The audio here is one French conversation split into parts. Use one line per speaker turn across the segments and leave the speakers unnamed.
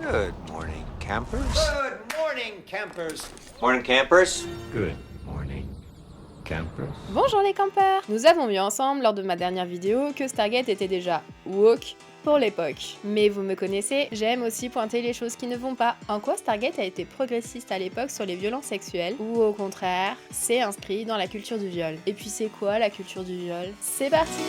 Good morning, campers.
Good morning, campers.
Morning, campers.
Good morning, campers.
Bonjour les campeurs! Nous avons vu ensemble lors de ma dernière vidéo que Stargate était déjà woke pour l'époque. Mais vous me connaissez, j'aime aussi pointer les choses qui ne vont pas. En quoi Stargate a été progressiste à l'époque sur les violences sexuelles, ou au contraire, c'est inscrit dans la culture du viol. Et puis c'est quoi la culture du viol? C'est parti!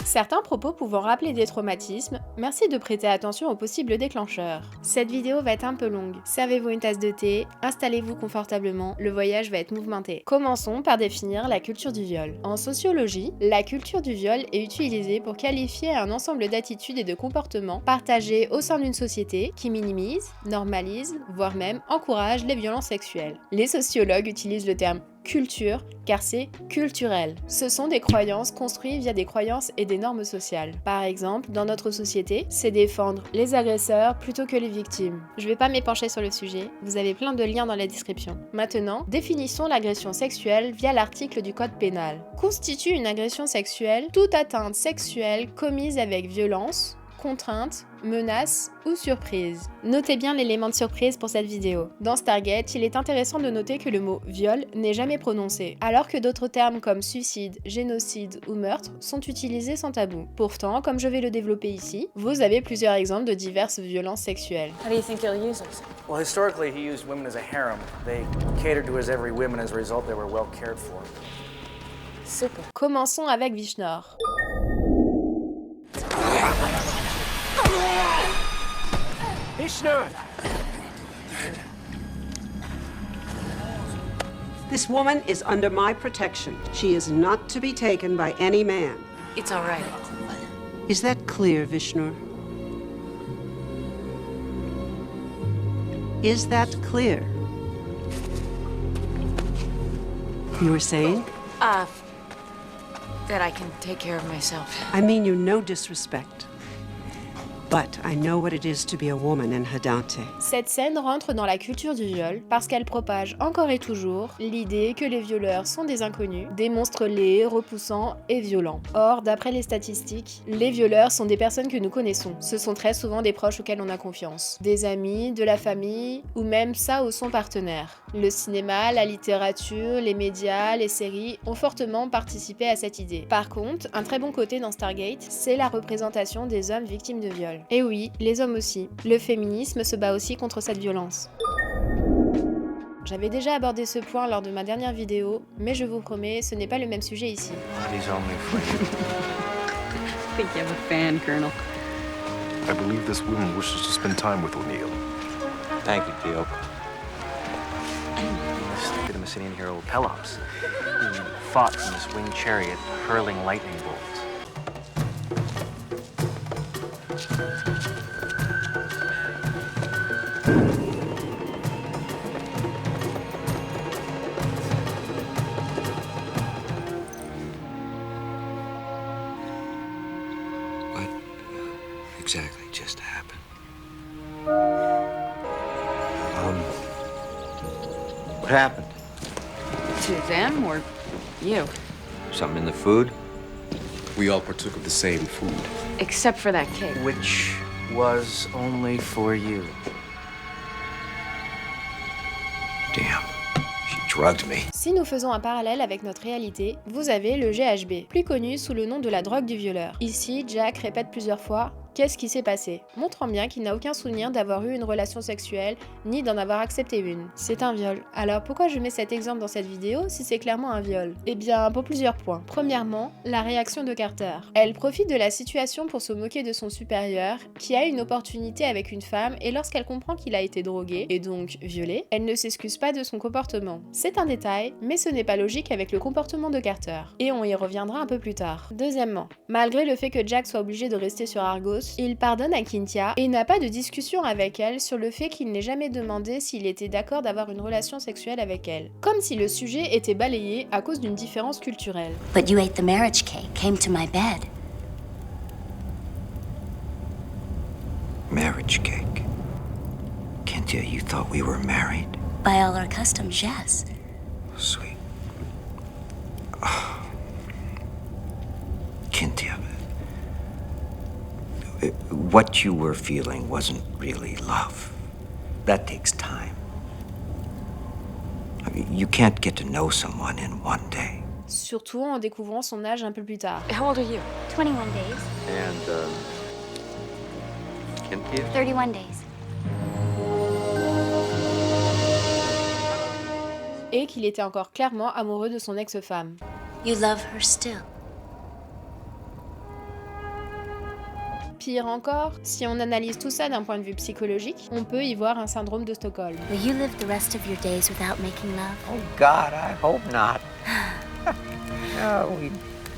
Certains propos pouvant rappeler des traumatismes, merci de prêter attention aux possibles déclencheurs. Cette vidéo va être un peu longue. Servez-vous une tasse de thé, installez-vous confortablement, le voyage va être mouvementé. Commençons par définir la culture du viol. En sociologie, la culture du viol est utilisée pour qualifier un ensemble d'attitudes et de comportements partagés au sein d'une société qui minimise, normalise, voire même encourage les violences sexuelles. Les sociologues utilisent le terme culture, car c'est culturel. Ce sont des croyances construites via des croyances et des normes sociales. Par exemple, dans notre société, c'est défendre les agresseurs plutôt que les victimes. Je vais pas m'épancher sur le sujet, vous avez plein de liens dans la description. Maintenant, définissons l'agression sexuelle via l'article du code pénal. Constitue une agression sexuelle toute atteinte sexuelle commise avec violence, contrainte, menace ou surprise. Notez bien l'élément de surprise pour cette vidéo. Dans Stargate, il est intéressant de noter que le mot viol n'est jamais prononcé, alors que d'autres termes comme suicide, génocide ou meurtre sont utilisés sans tabou. Pourtant, comme je vais le développer ici, vous avez plusieurs exemples de diverses violences sexuelles.
How do you think he'll use us?
Well, historically, he used women as a harem. They catered to his every whim, and as a result, they were well cared for.
Super.
Commençons avec Vishnor.
Ishnu!
This woman is under my protection. She is not to be taken by any man.
It's all right.
Is that clear, Vishnu? Is that clear? You were saying?
That I can take care of myself.
I mean you no disrespect. But I know what it is to be a woman in Hadante.
Cette scène rentre dans la culture du viol parce qu'elle propage encore et toujours l'idée que les violeurs sont des inconnus, des monstres laids, repoussants et violents. Or, d'après les statistiques, les violeurs sont des personnes que nous connaissons. Ce sont très souvent des proches auxquels on a confiance. Des amis, de la famille, ou même ça ou son partenaire. Le cinéma, la littérature, les médias, les séries ont fortement participé à cette idée. Par contre, un très bon côté dans Stargate, c'est la représentation des hommes victimes de viol. Et oui, les hommes aussi. Le féminisme se bat aussi contre cette violence. J'avais déjà abordé ce point lors de ma dernière vidéo, mais je vous promets, ce n'est pas le même sujet ici.
Body's only for you.
I think you have a fan, Colonel.
I believe this woman wishes to spend time with O'Neill.
Thank you, Teal.
This Messenian hero Pelops, who fought from this winged chariot, hurling lightning bolts.
What exactly just happened? What happened?
To them or you?
Something in the food?
We all partook of the same food.
Except for that cake.
Which was only for you.
Damn. She drugged me.
Si nous faisons un parallèle avec notre réalité, vous avez le GHB, plus connu sous le nom de la drogue du violeur. Ici, Jack répète plusieurs fois « Qu'est-ce qui s'est passé ?» montrant bien qu'il n'a aucun souvenir d'avoir eu une relation sexuelle, ni d'en avoir accepté une. C'est un viol. Alors pourquoi je mets cet exemple dans cette vidéo si c'est clairement un viol? Eh bien, pour plusieurs points. Premièrement, la réaction de Carter. Elle profite de la situation pour se moquer de son supérieur, qui a une opportunité avec une femme, et lorsqu'elle comprend qu'il a été drogué, et donc violé, elle ne s'excuse pas de son comportement. C'est un détail, mais ce n'est pas logique avec le comportement de Carter. Et on y reviendra un peu plus tard. Deuxièmement, malgré le fait que Jack soit obligé de rester sur Argos, il pardonne à Cynthia et n'a pas de discussion avec elle sur le fait qu'il n'ait jamais demandé s'il était d'accord d'avoir une relation sexuelle avec elle. Comme si le sujet était balayé à cause d'une différence culturelle.
But you ate the marriage cake, came to my bed.
Marriage cake. Cynthia, you thought we were married?
By all our customs, yes.
Sweet. what you were feeling wasn't really love. That takes time. I mean, you can't get to know someone in one day.
Surtout en découvrant son âge un peu plus tard.
How old are you?
21 days.
And, Cynthia?
31 days.
Et qu'il était encore clairement amoureux de son ex-femme.
You love her still.
Pire encore, si on analyse tout ça d'un point de vue psychologique, on peut y voir un syndrome de Stockholm.
Will you live the rest of your days without making love?
Oh, God, I hope not. No, we'd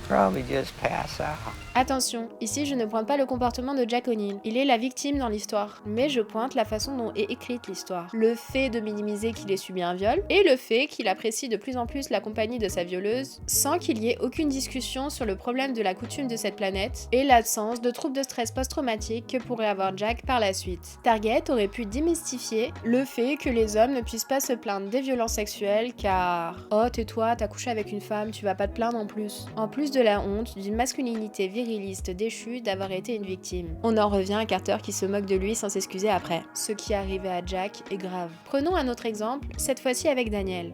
probably just pass out.
Attention, ici je ne pointe pas le comportement de Jack O'Neill, il est la victime dans l'histoire, mais je pointe la façon dont est écrite l'histoire. Le fait de minimiser qu'il ait subi un viol, et le fait qu'il apprécie de plus en plus la compagnie de sa violeuse, sans qu'il y ait aucune discussion sur le problème de la coutume de cette planète, et l'absence de troubles de stress post-traumatique que pourrait avoir Jack par la suite. Target aurait pu démystifier le fait que les hommes ne puissent pas se plaindre des violences sexuelles car « Oh, tais-toi, t'as couché avec une femme, tu vas pas te plaindre en plus ». En plus de la honte d'une masculinité viriliste déchu d'avoir été une victime. On en revient à Carter qui se moque de lui sans s'excuser après. Ce qui est arrivé à Jack est grave. Prenons un autre exemple, cette fois-ci avec Daniel.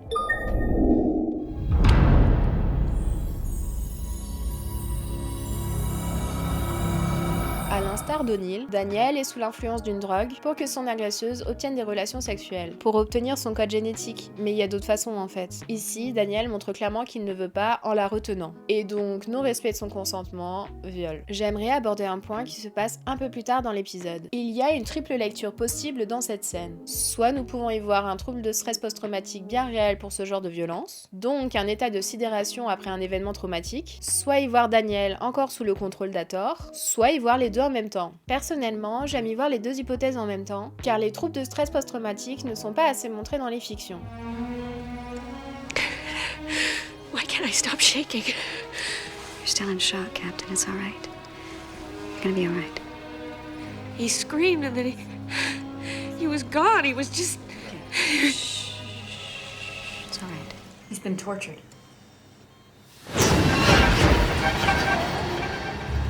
À l'instar d'O'Neill, Daniel est sous l'influence d'une drogue pour que son agresseuse obtienne des relations sexuelles, pour obtenir son code génétique, mais il y a d'autres façons en fait. Ici, Daniel montre clairement qu'il ne veut pas en la retenant, et donc non-respect de son consentement, viol. J'aimerais aborder un point qui se passe un peu plus tard dans l'épisode. Il y a une triple lecture possible dans cette scène. Soit nous pouvons y voir un trouble de stress post-traumatique bien réel pour ce genre de violence, donc un état de sidération après un événement traumatique, soit y voir Daniel encore sous le contrôle d'Hathor, soit y voir les deux en même temps. Personnellement, j'aime y voir les deux hypothèses en même temps, car les troubles de stress post-traumatique ne sont pas assez montrés dans les fictions.
Why can't I stop shaking? You're still in shock, Captain. It's all right. You're gonna be all right. He screamed and then he was gone. He was just...
It's all right. He's been tortured.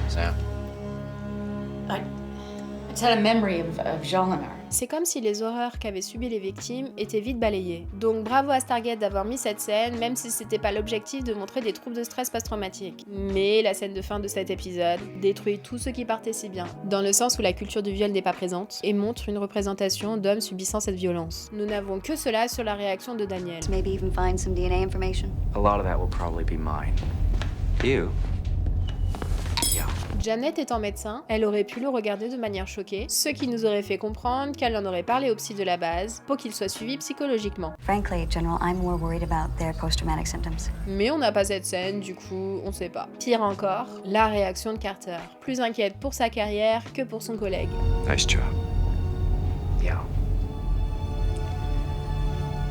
Sam?
I just had a memory of Jolinar.
C'est comme si les horreurs qu'avaient subies les victimes étaient vite balayées. Donc bravo à Stargate d'avoir mis cette scène, même si c'était pas l'objectif de montrer des troubles de stress post-traumatique. Mais la scène de fin de cet épisode détruit tout ce qui partait si bien, dans le sens où la culture du viol n'est pas présente, et montre une représentation d'hommes subissant cette violence. Nous n'avons que cela sur la réaction de Daniel.
Maybe even find some DNA information.
A lot of that will probably be mine.
You?
Janet étant médecin, elle aurait pu le regarder de manière choquée, ce qui nous aurait fait comprendre qu'elle en aurait parlé au psy de la base pour qu'il soit suivi psychologiquement.
Frankly, General, I'm more worried about their post-traumatic symptoms.
Mais on n'a pas cette scène, du coup, on sait pas. Pire encore, la réaction de Carter, plus inquiète pour sa carrière que pour son collègue.
Nice job.
Yeah.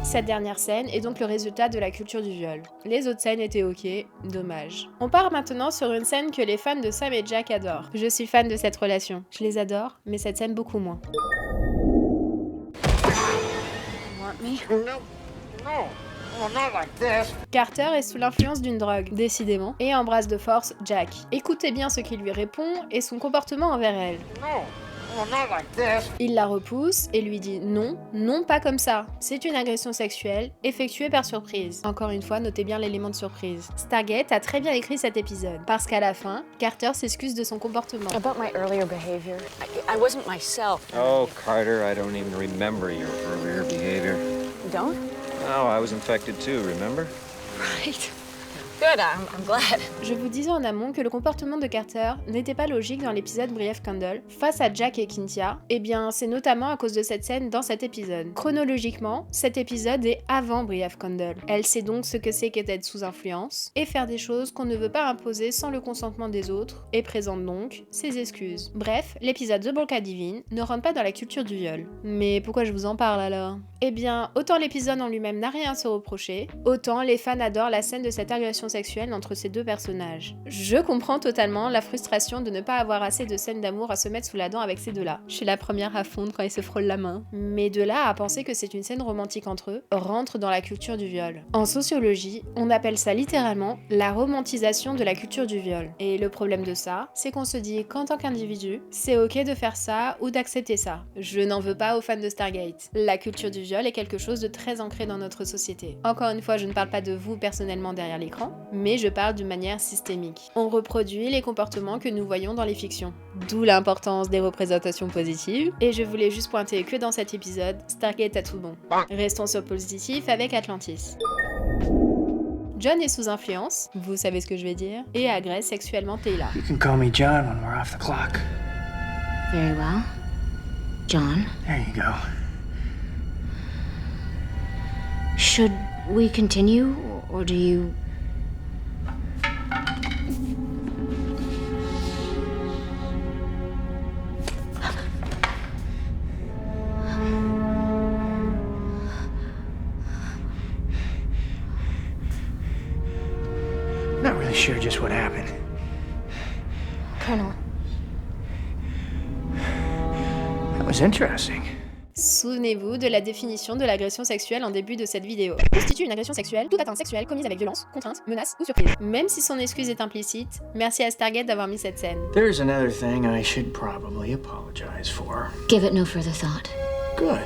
Cette dernière scène est donc le résultat de la culture du viol. Les autres scènes étaient ok, dommage. On part maintenant sur une scène que les fans de Sam et Jack adorent. Je suis fan de cette relation. Je les adore, mais cette scène beaucoup moins.
Want me?
Carter est sous l'influence d'une drogue, décidément, et embrasse de force Jack. Écoutez bien ce qu'il lui répond et son comportement envers elle. Il la repousse et lui dit non, non pas comme ça. C'est une agression sexuelle effectuée par surprise. Encore une fois, notez bien l'élément de surprise. Stargate a très bien écrit cet épisode, parce qu'à la fin, Carter s'excuse de son comportement.
About my earlier behavior. I wasn't myself.
Oh, Carter, I don't even remember your earlier behavior.
You don't?
Oh, I was infected too, remember?
Right. Good, I'm glad.
Je vous disais en amont que le comportement de Carter n'était pas logique dans l'épisode Brief Candle face à Jack et Cynthia. Eh bien, c'est notamment à cause de cette scène dans cet épisode. Chronologiquement, cet épisode est avant Brief Candle. Elle sait donc ce que c'est qu'être sous influence et faire des choses qu'on ne veut pas imposer sans le consentement des autres et présente donc ses excuses. Bref, l'épisode The Bolka Divine ne rentre pas dans la culture du viol. Mais pourquoi je vous en parle alors ? Eh bien, autant l'épisode en lui-même n'a rien à se reprocher, autant les fans adorent la scène de cette agression sexuelle entre ces deux personnages. Je comprends totalement la frustration de ne pas avoir assez de scènes d'amour à se mettre sous la dent avec ces deux-là. Je suis la première à fondre quand ils se frôlent la main. Mais de là à penser que c'est une scène romantique entre eux, rentre dans la culture du viol. En sociologie, on appelle ça littéralement la romantisation de la culture du viol. Et le problème de ça, c'est qu'on se dit qu'en tant qu'individu, c'est ok de faire ça ou d'accepter ça. Je n'en veux pas aux fans de Stargate. La culture du viol est quelque chose de très ancré dans notre société. Encore une fois, je ne parle pas de vous personnellement derrière l'écran, mais je parle d'une manière systémique. On reproduit les comportements que nous voyons dans les fictions. D'où l'importance des représentations positives. Et je voulais juste pointer que dans cet épisode, Stargate a tout bon. Restons sur positif avec Atlantis. John est sous influence, vous savez ce que je vais dire, et agresse sexuellement Teyla.
You can call me John when we're off the clock.
Very well. John.
There you go.
Should we continue, or do you...
Not really sure just what happened.
Colonel.
That was interesting.
Souvenez-vous de la définition de l'agression sexuelle en début de cette vidéo. Constitue une agression sexuelle toute atteinte sexuelle commise avec violence, contrainte, menace ou surprise. Même si son excuse est implicite, merci à Stargate d'avoir mis cette scène.
There's another thing I should probably apologize for.
Give it no further thought.
Good.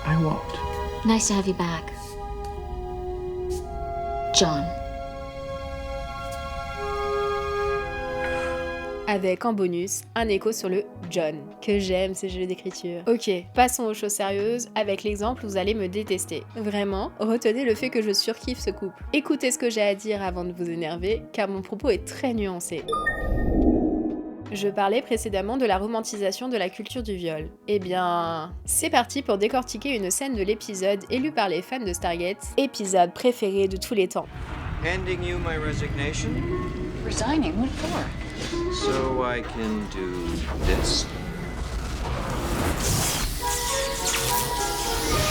I won't.
Nice to have you back. John.
Avec en bonus un écho sur le John, que j'aime ces jeux d'écriture. Ok, passons aux choses sérieuses, avec l'exemple où vous allez me détester. Vraiment, retenez le fait que je surkiffe ce couple. Écoutez ce que j'ai à dire avant de vous énerver, car mon propos est très nuancé. Je parlais précédemment de la romantisation de la culture du viol. Eh bien, c'est parti pour décortiquer une scène de l'épisode élu par les fans de Stargate, épisode préféré de tous les temps.
Handing you my resignation
Resigning? What for?
so I can do this.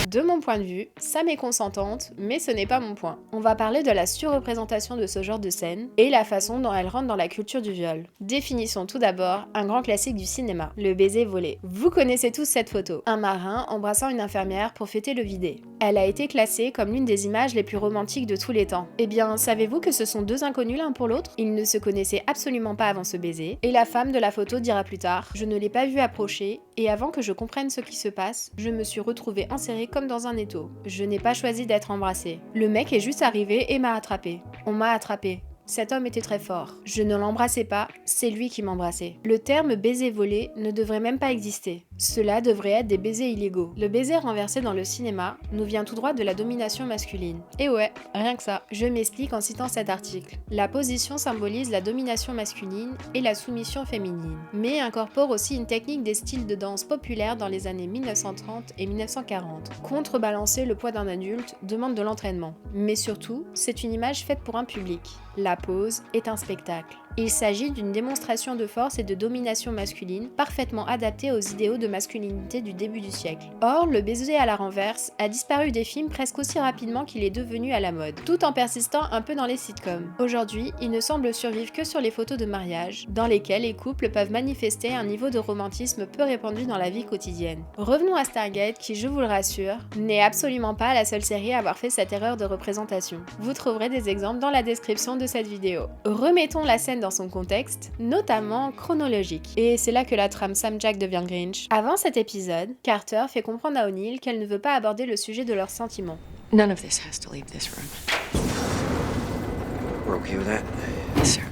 De mon point de vue, Sam est consentante, mais ce n'est pas mon point. On va parler de la surreprésentation de ce genre de scène et la façon dont elle rentre dans la culture du viol. Définissons tout d'abord un grand classique du cinéma, le baiser volé. Vous connaissez tous cette photo, un marin embrassant une infirmière pour fêter le vidé. Elle a été classée comme l'une des images les plus romantiques de tous les temps. Eh bien, savez-vous que ce sont deux inconnus l'un pour l'autre? Ils ne se connaissaient absolument pas avant ce baiser, et la femme de la photo dira plus tard « Je ne l'ai pas vu approcher, et avant que je comprenne ce qui se passe, je me suis retrouvée insérée comme dans un étau. Je n'ai pas choisi d'être embrassée. Le mec est juste arrivé et m'a attrapée. On m'a attrapée. Cet homme était très fort. Je ne l'embrassais pas, c'est lui qui m'embrassait. Le terme baiser volé ne devrait même pas exister. Cela devrait être des baisers illégaux. Le baiser renversé dans le cinéma nous vient tout droit de la domination masculine. Et ouais, rien que ça. Je m'explique en citant cet article. La position symbolise la domination masculine et la soumission féminine, mais incorpore aussi une technique des styles de danse populaires dans les années 1930 et 1940. Contrebalancer le poids d'un adulte demande de l'entraînement. Mais surtout, c'est une image faite pour un public. La pose est un spectacle. Il s'agit d'une démonstration de force et de domination masculine parfaitement adaptée aux idéaux de masculinité du début du siècle. Or, le baiser à la renverse a disparu des films presque aussi rapidement qu'il est devenu à la mode, tout en persistant un peu dans les sitcoms. Aujourd'hui, il ne semble survivre que sur les photos de mariage, dans lesquelles les couples peuvent manifester un niveau de romantisme peu répandu dans la vie quotidienne. Revenons à Stargate qui, je vous le rassure, n'est absolument pas la seule série à avoir fait cette erreur de représentation. Vous trouverez des exemples dans la description de cette vidéo. Remettons la scène dans son contexte, notamment chronologique. Et c'est là que la trame Sam Jack devient Grinch. Avant cet épisode, Carter fait comprendre à O'Neill qu'elle ne veut pas aborder le sujet de leurs sentiments.
None of this has to leave this room.
We're okay with that?
Yes, sir.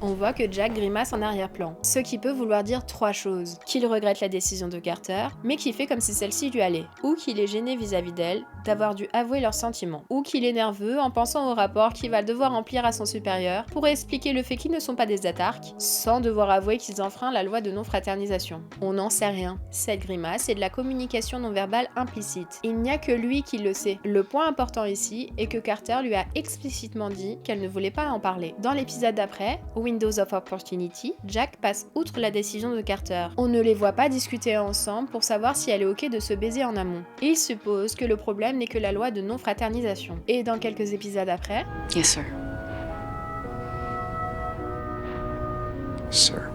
On voit que Jack grimace en arrière-plan, ce qui peut vouloir dire trois choses. Qu'il regrette la décision de Carter, mais qu'il fait comme si celle-ci lui allait. Ou qu'il est gêné vis-à-vis d'elle, d'avoir dû avouer leurs sentiments. Ou qu'il est nerveux en pensant au rapport qu'il va devoir remplir à son supérieur pour expliquer le fait qu'ils ne sont pas des atarques, sans devoir avouer qu'ils enfreignent la loi de non-fraternisation. On n'en sait rien. Cette grimace est de la communication non-verbale implicite. Il n'y a que lui qui le sait. Le point important ici est que Carter lui a explicitement dit qu'elle ne voulait pas en parler. Dans l'épisode d'après, où Windows of Opportunity, Jack passe outre la décision de Carter. On ne les voit pas discuter ensemble pour savoir si elle est ok de se baiser en amont. Il suppose que le problème n'est que la loi de non-fraternisation. Et dans quelques épisodes après...
Yes, sir.
Sir.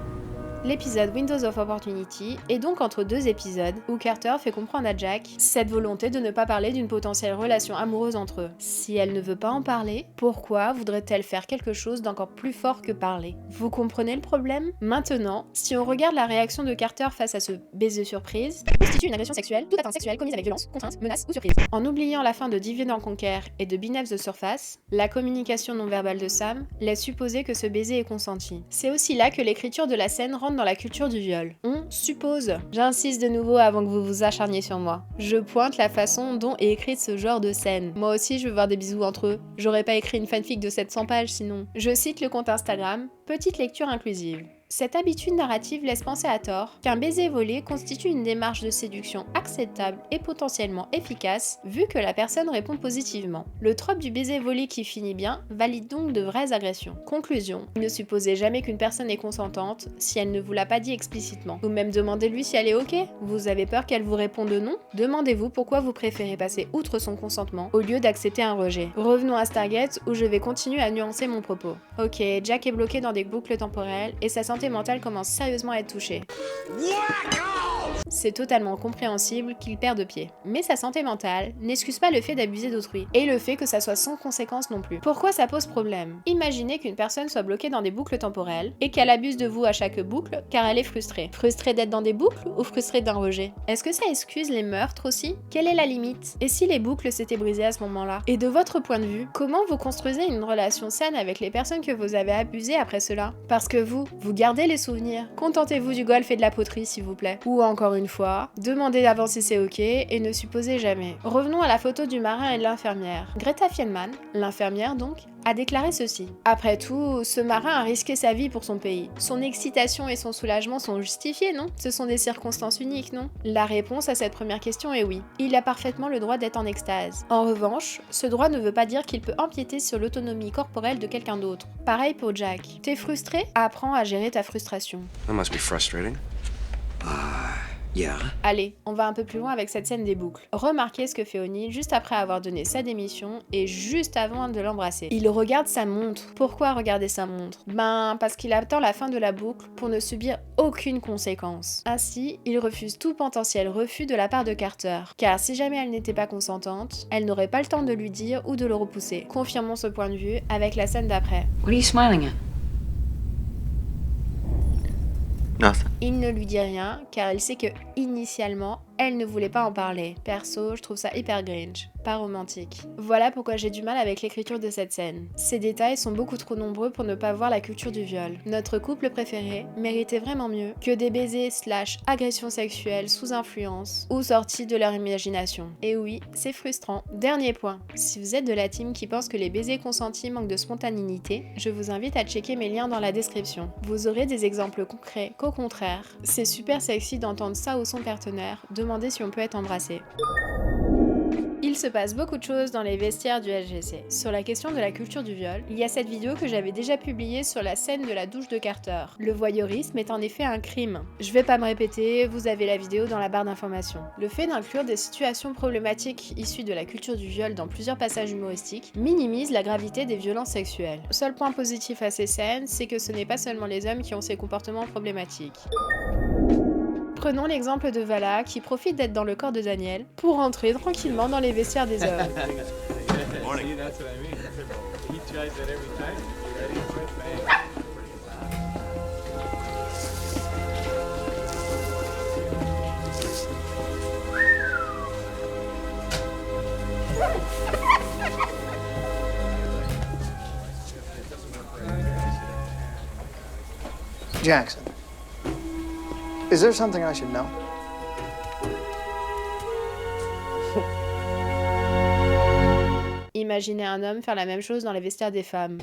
L'épisode Windows of Opportunity est donc entre deux épisodes où Carter fait comprendre à Jack cette volonté de ne pas parler d'une potentielle relation amoureuse entre eux. Si elle ne veut pas en parler, pourquoi voudrait-elle faire quelque chose d'encore plus fort que parler? Vous comprenez le problème? Maintenant, si on regarde la réaction de Carter face à ce baiser surprise, constitue une agression sexuelle, toute atteinte sexuelle commise avec violence, contrainte, menace ou surprise. En oubliant la fin de Divide and Conquer et de Beneath the Surface, la communication non verbale de Sam laisse supposer que ce baiser est consenti. C'est aussi là que l'écriture de la scène rentre dans la culture du viol. On suppose. J'insiste de nouveau avant que vous vous acharniez sur moi. Je pointe la façon dont est écrite ce genre de scène. Moi aussi je veux voir des bisous entre eux. J'aurais pas écrit une fanfic de 700 pages sinon. Je cite le compte Instagram, petite lecture inclusive. Cette habitude narrative laisse penser à tort qu'un baiser volé constitue une démarche de séduction acceptable et potentiellement efficace vu que la personne répond positivement. Le trope du baiser volé qui finit bien valide donc de vraies agressions. Conclusion, ne supposez jamais qu'une personne est consentante si elle ne vous l'a pas dit explicitement. Ou même demandez-lui si elle est ok. Vous avez peur qu'elle vous réponde non? Demandez-vous pourquoi vous préférez passer outre son consentement au lieu d'accepter un rejet. Revenons à Stargate où je vais continuer à nuancer mon propos. Ok, Jack est bloqué dans des boucles temporelles et sa santé mentale commence sérieusement à être touchée. C'est totalement compréhensible qu'il perde pied. Mais sa santé mentale n'excuse pas le fait d'abuser d'autrui, et le fait que ça soit sans conséquence non plus. Pourquoi ça pose problème? Imaginez qu'une personne soit bloquée dans des boucles temporelles, et qu'elle abuse de vous à chaque boucle, car elle est frustrée. Frustrée d'être dans des boucles, ou frustrée d'un rejet? Est-ce que ça excuse les meurtres aussi? Quelle est la limite? Et si les boucles s'étaient brisées à ce moment-là? Et de votre point de vue, comment vous construisez une relation saine avec les personnes que vous avez abusées après cela? Parce que vous gardez les souvenirs. Contentez-vous du golf et de la poterie s'il vous plaît. Ou encore une fois, demandez d'avant si c'est ok et ne supposez jamais. Revenons à la photo du marin et de l'infirmière. Greta Fielman, l'infirmière donc, a déclaré ceci. Après tout, ce marin a risqué sa vie pour son pays. Son excitation et son soulagement sont justifiés, non? Ce sont des circonstances uniques, non? La réponse à cette première question est oui. Il a parfaitement le droit d'être en extase. En revanche, ce droit ne veut pas dire qu'il peut empiéter sur l'autonomie corporelle de quelqu'un d'autre. Pareil pour Jack. T'es frustré? Apprends à gérer ta frustration.
That must be frustrating. Yeah.
Allez, on va un peu plus loin avec cette scène des boucles. Remarquez ce que fait O'Neill juste après avoir donné sa démission et juste avant de l'embrasser. Il regarde sa montre. Pourquoi regarder sa montre? Parce qu'il attend la fin de la boucle pour ne subir aucune conséquence. Ainsi, il refuse tout potentiel refus de la part de Carter. Car si jamais elle n'était pas consentante, elle n'aurait pas le temps de lui dire ou de le repousser. Confirmons ce point de vue avec la scène d'après.
What are you smiling at?
Nothing.
Il ne lui dit rien car il sait que, initialement, elle ne voulait pas en parler. Perso, je trouve ça hyper Grinch, pas romantique. Voilà pourquoi j'ai du mal avec l'écriture de cette scène. Ces détails sont beaucoup trop nombreux pour ne pas voir la culture du viol. Notre couple préféré méritait vraiment mieux que des baisers / agressions sexuelles sous influence ou sortis de leur imagination. Et oui, c'est frustrant. Dernier point, si vous êtes de la team qui pense que les baisers consentis manquent de spontanéité, je vous invite à checker mes liens dans la description. Vous aurez des exemples concrets qu'au contraire, c'est super sexy d'entendre ça ou son partenaire demander si on peut être embrassé. Il se passe beaucoup de choses dans les vestiaires du LGC. Sur la question de la culture du viol, il y a cette vidéo que j'avais déjà publiée sur la scène de la douche de Carter. Le voyeurisme est en effet un crime. Je vais pas me répéter, vous avez la vidéo dans la barre d'informations. Le fait d'inclure des situations problématiques issues de la culture du viol dans plusieurs passages humoristiques minimise la gravité des violences sexuelles. Le seul point positif à ces scènes, c'est que ce n'est pas seulement les hommes qui ont ces comportements problématiques. Prenons l'exemple de Vala qui profite d'être dans le corps de Daniel pour rentrer tranquillement dans les vestiaires des hommes.
Jackson, is there something I should know?
Imaginez un homme faire la même chose dans les vestiaires des femmes.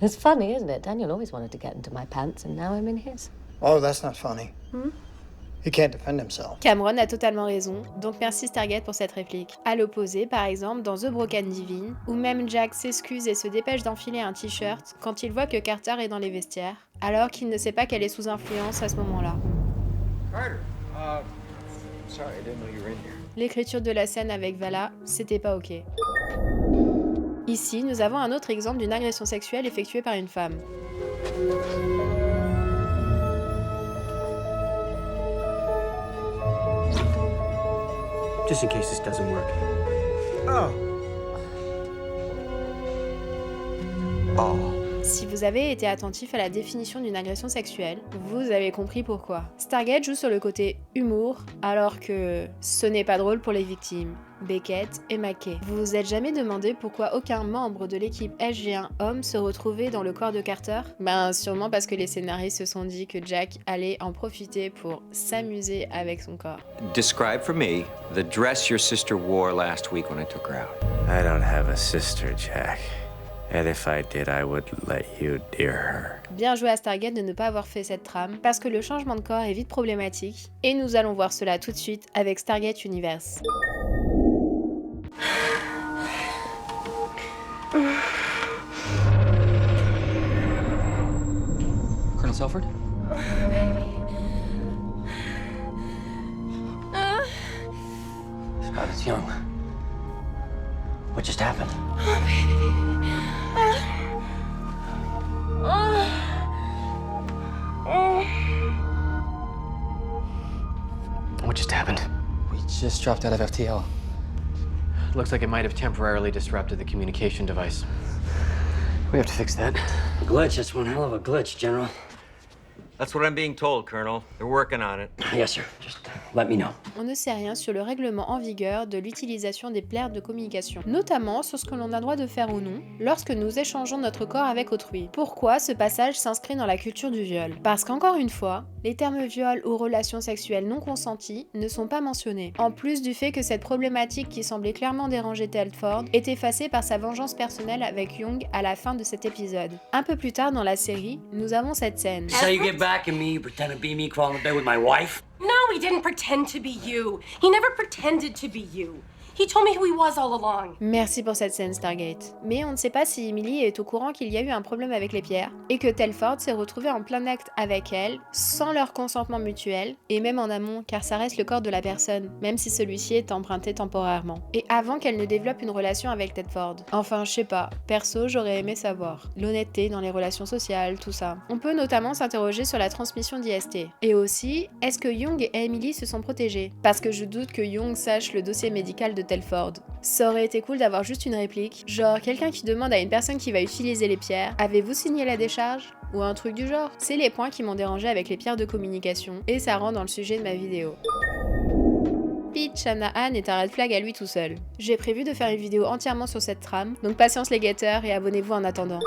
It's funny, isn't it? Daniel always wanted to get into my pants, and now I'm in his.
Oh, that's not funny. He can't defend himself.
Cameron a totalement raison, donc merci Stargate pour cette réplique. À l'opposé, par exemple, dans The Broken Divine, où même Jack s'excuse et se dépêche d'enfiler un t-shirt quand il voit que Carter est dans les vestiaires, alors qu'il ne sait pas qu'elle est sous influence à ce moment-là.
Carter, sorry, I didn't know you were in here.
L'écriture de la scène avec Vala, c'était pas ok. Ici, nous avons un autre exemple d'une agression sexuelle effectuée par une femme.
Just in case this doesn't work.
Si vous avez été attentif à la définition d'une agression sexuelle, vous avez compris pourquoi. Stargate joue sur le côté humour, alors que ce n'est pas drôle pour les victimes, Beckett et McKay. Vous vous êtes jamais demandé pourquoi aucun membre de l'équipe SG1 homme se retrouvait dans le corps de Carter? Ben sûrement parce que les scénaristes se sont dit que Jack allait en profiter pour s'amuser avec son corps.
Describe for me the dress your sister wore last week when I took her out.
I don't have a sister, Jack. And if I did, I would let you dear her.
Bien joué à Stargate de ne pas avoir fait cette trame, parce que le changement de corps est vite problématique, et nous allons voir cela tout de suite avec Stargate Universe.
Colonel Selford?
Scott, it's Young. What just happened?
What just happened?
We just dropped out of FTL.
Looks like it might have temporarily disrupted the communication device. We have to fix that.
Glitch, that's one hell of a glitch, General.
That's what I'm being told, Colonel. They're working on it.
Yes, sir. Just let me know.
On ne sait rien sur le règlement en vigueur de l'utilisation des pertes de communication, notamment sur ce que l'on a droit de faire ou non lorsque nous échangeons notre corps avec autrui. Pourquoi ce passage s'inscrit dans la culture du viol? Parce qu'encore une fois, les termes viol ou relations sexuelles non consenties ne sont pas mentionnés, en plus du fait que cette problématique qui semblait clairement déranger Telford est effacée par sa vengeance personnelle avec Young à la fin de cet épisode. Un peu plus tard dans la série, nous avons cette scène.
So you get back at me, you pretend to be me crawling in bed with my wife?
No, he didn't pretend to be you. He never pretended to be you. He told me who he was all along.
Merci pour cette scène, Stargate. Mais on ne sait pas si Emily est au courant qu'il y a eu un problème avec les pierres, et que Telford s'est retrouvé en plein acte avec elle, sans leur consentement mutuel, et même en amont, car ça reste le corps de la personne, même si celui-ci est emprunté temporairement. Et avant qu'elle ne développe une relation avec Telford. Enfin, je sais pas, perso, j'aurais aimé savoir. L'honnêteté dans les relations sociales, tout ça. On peut notamment s'interroger sur la transmission d'IST. Et aussi, est-ce que Young et Emily se sont protégés? Parce que je doute que Young sache le dossier médical de Telford. Ça aurait été cool d'avoir juste une réplique, genre quelqu'un qui demande à une personne qui va utiliser les pierres « Avez-vous signé la décharge ?» ou un truc du genre. C'est les points qui m'ont dérangé avec les pierres de communication, et ça rentre dans le sujet de ma vidéo. Pete Shanahan est un red flag à lui tout seul. J'ai prévu de faire une vidéo entièrement sur cette trame, donc patience les guetteurs et abonnez-vous en attendant.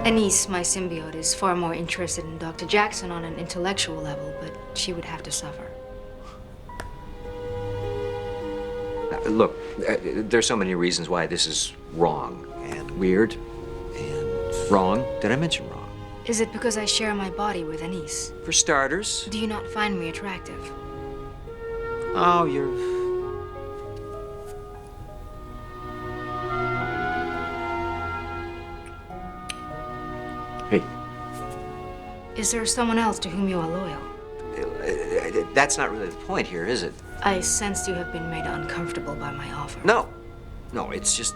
Anise, my symbiote, is far more interested in Dr. Jackson on an intellectual level, but she would have to suffer.
Look, there's so many reasons why this is wrong and weird and wrong. Did I mention wrong?
Is it because I share my body with Anise?
For starters.
Do you not find me attractive?
Oh, you're... Hey.
Is there someone else to whom you are loyal?
That's not really the point here, is it?
I sensed you have been made uncomfortable by my offer.
No. No, it's just...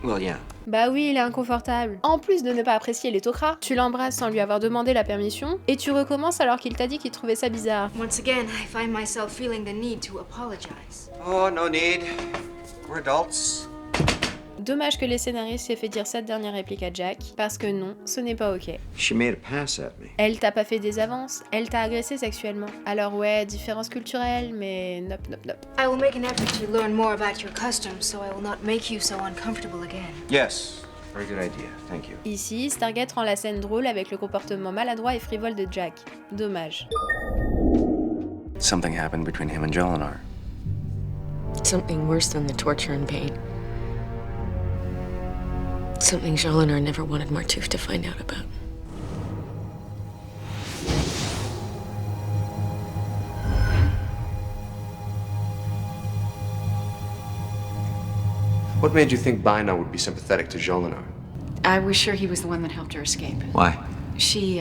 Well, yeah.
Bah oui, il est inconfortable. En plus de ne pas apprécier les tok'ra, tu l'embrasses sans lui avoir demandé la permission, et tu recommences alors qu'il t'a dit qu'il trouvait ça bizarre.
Once again, I find myself feeling the need to apologize.
Oh, no need. We're adults.
Dommage que les scénaristes aient fait dire cette dernière réplique à Jack, parce que non, ce n'est pas ok.
She made a pass at me.
Elle t'a pas fait des avances, elle t'a agressé sexuellement. Alors ouais, différence culturelle, mais nope.
I will make an effort to learn more about your customs, so I will not make you so uncomfortable again.
Yes. Very good idea. Thank you.
Ici, Stargate rend la scène drôle avec le comportement maladroit et frivole de Jack. Dommage.
Something happened between him and Jolinar.
Something worse than the torture and pain. Something Jolinar never wanted Martouf to find out about.
What made you think Bina would be sympathetic to Jolinar?
I was sure he was the one that helped her escape.
Why?
She,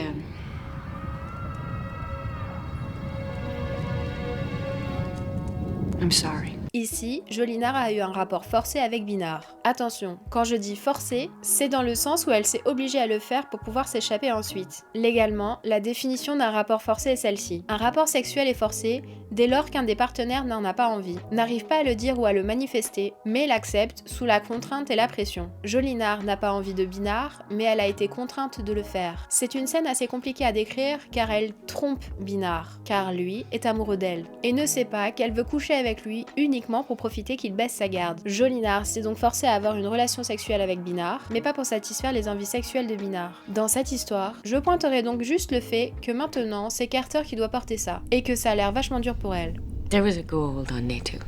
I'm sorry.
Ici, Jolinar a eu un rapport forcé avec Binard. Attention, quand je dis forcé, c'est dans le sens où elle s'est obligée à le faire pour pouvoir s'échapper ensuite. Légalement, la définition d'un rapport forcé est celle-ci. Un rapport sexuel est forcé dès lors qu'un des partenaires n'en a pas envie, n'arrive pas à le dire ou à le manifester, mais l'accepte sous la contrainte et la pression. Jolinar n'a pas envie de Binard, mais elle a été contrainte de le faire. C'est une scène assez compliquée à décrire car elle trompe Binard, car lui est amoureux d'elle, et ne sait pas qu'elle veut coucher avec lui uniquement pour profiter qu'il baisse sa garde. Jolinar s'est donc forcé à avoir une relation sexuelle avec Binard, mais pas pour satisfaire les envies sexuelles de Binard. Dans cette histoire, je pointerai donc juste le fait que maintenant, c'est Carter qui doit porter ça, et que ça a l'air vachement dur pour elle.
There was a Goa'uld on Natu,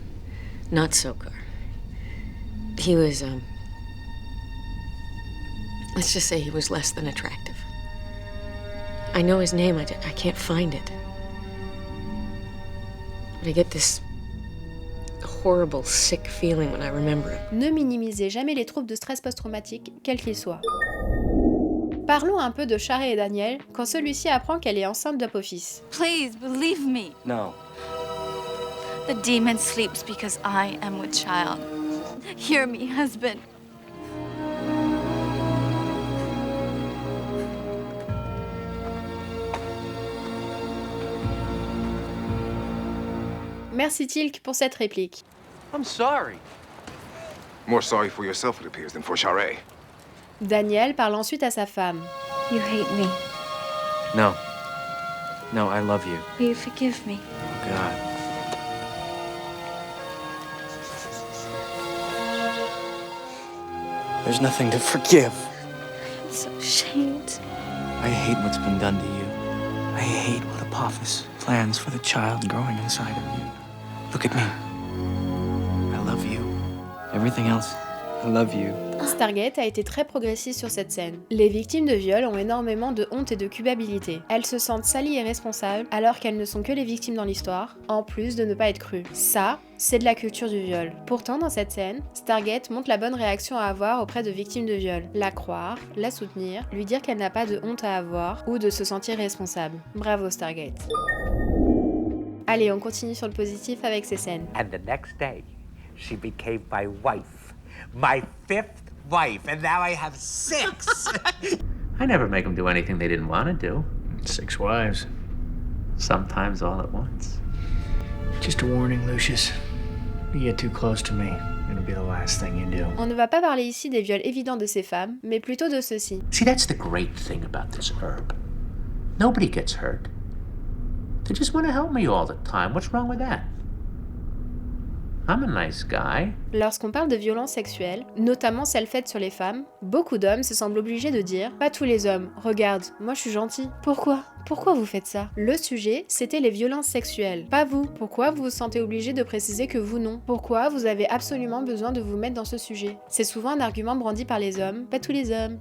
not Sokar. He was, let's just say he was less than attractive. I know his name, I can't find it. But I get this horrible, sick feeling when I remember it.
Ne minimisez jamais les troubles de stress post-traumatique, quels qu'ils soient. Parlons un peu de Shara et Daniel quand celui-ci apprend qu'elle est enceinte d'Apophis.
Please believe me.
No.
The demon sleeps because I am with child. Hear me, husband.
Merci Tilk pour cette réplique.
I'm sorry.
More sorry for yourself, it appears, than for Shara.
Daniel parle ensuite à sa femme.
You hate me.
No. No, I love you.
Will you forgive me?
Oh, God. There's nothing to forgive.
I'm so ashamed.
I hate what's been done to you. I hate what Apophis plans for the child growing inside of you. Look at me. I love you. Everything else, I love you.
Stargate a été très progressiste sur cette scène. Les victimes de viol ont énormément de honte et de culpabilité. Elles se sentent salies et responsables alors qu'elles ne sont que les victimes dans l'histoire, en plus de ne pas être crues. Ça, c'est de la culture du viol. Pourtant, dans cette scène, Stargate montre la bonne réaction à avoir auprès de victimes de viol. La croire, la soutenir, lui dire qu'elle n'a pas de honte à avoir ou de se sentir responsable. Bravo Stargate. Allez, on continue sur le positif avec ces scènes.
And the next day, she became my wife. My 5th wife, and now I have 6. I never make them do anything they didn't want to do.
6 wives.
Sometimes all at once.
Just a warning, Lucius. You get too close to me, it'll be the last thing you do.
On ne va pas parler ici des viols évidents de ces femmes, mais plutôt de ceux-ci.
See, that's the great thing about this herb. Nobody gets hurt. They just want to help me all the time. What's wrong with that? I'm a nice guy.
Lorsqu'on parle de violences sexuelles, notamment celles faites sur les femmes, beaucoup d'hommes se semblent obligés de dire « Pas tous les hommes, regarde, moi je suis gentil. » Pourquoi ? Pourquoi vous faites ça ? Le sujet, c'était les violences sexuelles, pas vous. Pourquoi vous vous sentez obligé de préciser que vous non ? Pourquoi vous avez absolument besoin de vous mettre dans ce sujet ? C'est souvent un argument brandi par les hommes, pas tous les hommes,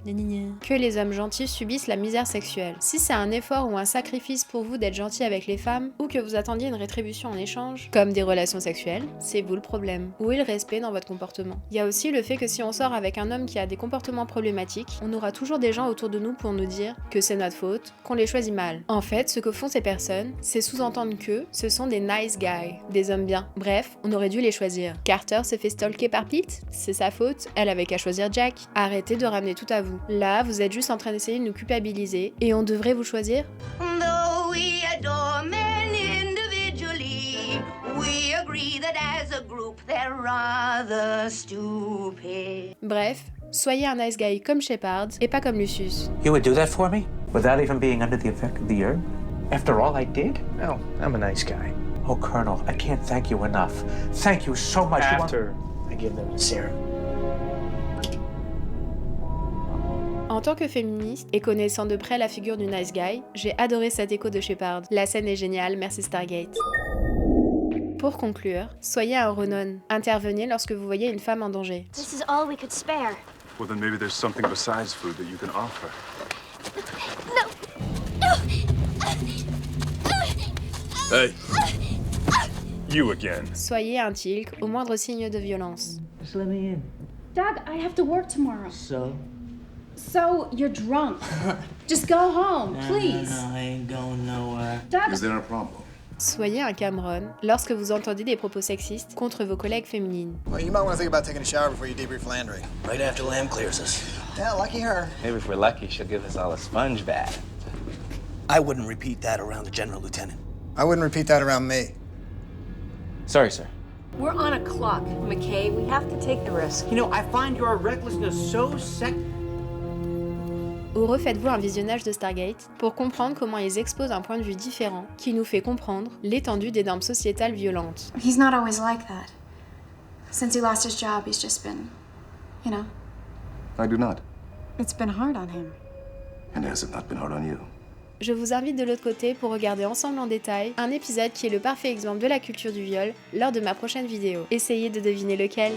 que les hommes gentils subissent la misère sexuelle. Si c'est un effort ou un sacrifice pour vous d'être gentil avec les femmes, ou que vous attendiez une rétribution en échange, comme des relations sexuelles, c'est vous le problème. Où est le respect dans votre comportement ? Il y a aussi le fait que si on sort avec un homme qui a des comportements problématiques, on aura toujours des gens autour de nous pour nous dire que c'est notre faute, qu'on les choisit mal. En fait, ce que font ces personnes, c'est sous-entendre que ce sont des nice guys, des hommes bien. Bref, on aurait dû les choisir. Carter s'est fait stalker par Pete, c'est sa faute, elle avait qu'à choisir Jack. Arrêtez de ramener tout à vous. Là, vous êtes juste en train d'essayer de nous culpabiliser, et on devrait vous choisir ?
Though we adore men individually, we agree that as a group they're rather stupid.
Bref, soyez un nice guy comme Shepard, et pas comme Lucius.
You would do that for me? Without even being under the effect of the herb? After all I did?
No, I'm a nice guy.
Oh, Colonel, I can't thank you enough. Thank you so much.
After I give them the serum.
En tant que féministe et connaissant de près la figure du nice guy, j'ai adoré cet écho de Shepard. La scène est géniale, merci Stargate. Pour conclure, soyez un Ronon. Intervenez lorsque vous voyez une femme en danger.
This is all we could spare.
Well, then maybe there's something besides food that you can offer. Hey! You again.
Soyez un Teal'c au moindre signe de violence.
Just let me in.
Dad, I have to work tomorrow.
So,
you're drunk. Just go home, please.
No, I ain't going nowhere.
Dad.
Is there a problem?
Soyez un Cameron lorsque vous entendez des propos sexistes contre vos collègues féminines.
Well, you might want to think about taking a shower before you debrief Landry.
Right after Lamb clears us.
Yeah, lucky her.
Maybe if we're lucky, she'll give us all a sponge bath.
I wouldn't repeat that around the General Lieutenant.
I wouldn't repeat that around me.
Sorry, sir.
We're on a clock, McKay. We have to take the risk.
You know, I find your recklessness so
Ou refaites-vous un visionnage de Stargate pour comprendre comment ils exposent un point de vue différent qui nous fait comprendre l'étendue des normes sociétales violentes.
He's not always like that. Since he lost his job, he's just been, you know.
I do not.
It's been hard on him.
And has it not been hard on you?
Je vous invite de l'autre côté pour regarder ensemble en détail un épisode qui est le parfait exemple de la culture du viol lors de ma prochaine vidéo. Essayez de deviner lequel.